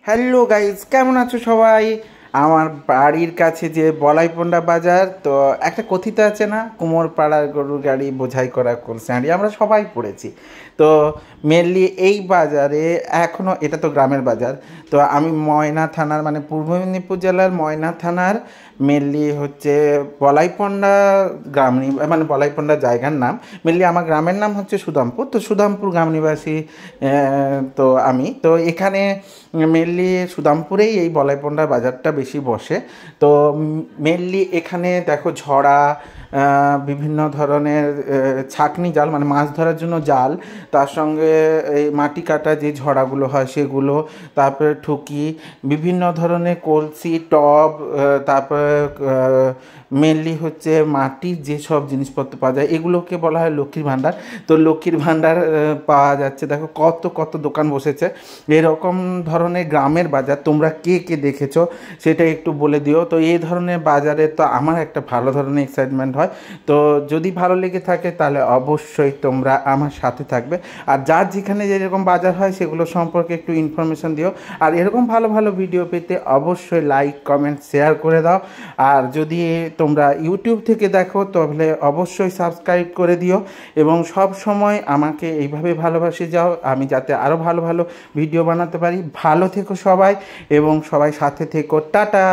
Hello guys, কেমন আছো সবাই? আমার বাড়ির কাছে যে বলাইপন্ডা বাজার, তো একটা কথিত আছে না, কুমোর পাড়ার গরুর গাড়ি বোঝাই করা কোলসাঁড়ি, আমরা সবাই পড়েছি। তো মেনলি এই বাজারে এখনও, এটা তো গ্রামের বাজার, তো আমি ময়না থানার মানে পূর্ব মেদিনীপুর জেলার ময়না থানার মেনলি হচ্ছে বলাইপন্ডা গ্রাম মানে বলাইপন্ডা জায়গার নাম। মেনলি আমার গ্রামের নাম হচ্ছে সুদামপুর, তো সুদামপুর গ্রাম নিবাসী। তো আমি তো এখানে মেনলি সুদামপুরেই এই বলাইপন্ডা বাজারটা বেশি বসে। তো মেনলি এখানে দেখো ঝড়া, বিভিন্ন ধরনের ছাঁকনি জাল মানে মাছ ধরার জন্য জাল, তার সঙ্গে এই মাটি কাটা যে ঝড়াগুলো হয় সেগুলো, তারপরে ঠুকি, বিভিন্ন ধরনের কলসি, টব, তারপরে মেনলি হচ্ছে মাটির যেসব জিনিসপত্র পাওয়া যায় এগুলোকে বলা হয় লক্ষ্মীর ভাণ্ডার। তো লক্ষ্মীর ভাণ্ডার পাওয়া যাচ্ছে, দেখো কত কত দোকান বসেছে। এরকম ধরনের গ্রামের বাজার তোমরা কে কে দেখেছো সেটা একটু বলে দিও। তো এই ধরনের বাজারে তো আমার একটা ভালো ধরনের এক্সাইটমেন্ট হয়। তো যদি ভালো লেগে থাকে তাহলে অবশ্যই তোমরা আমার সাথে থাকবে। আর যার যেখানে যেরকম বাজার হয় সেগুলো সম্পর্কে একটু ইনফরমেশন দিও। আর এরকম ভালো ভালো ভিডিও পেতে অবশ্যই লাইক, কমেন্ট, শেয়ার করে দাও। আর যদি তোমরা ইউটিউব থেকে দেখো তাহলে অবশ্যই সাবস্ক্রাইব করে দিও এবং সব সময় আমাকে এইভাবে ভালোবাসে যাও, আমি যাতে আরও ভালো ভালো ভিডিও বানাতে পারি। ভালো থেকো সবাই এবং সবাই সাথে থেকো। টাটা।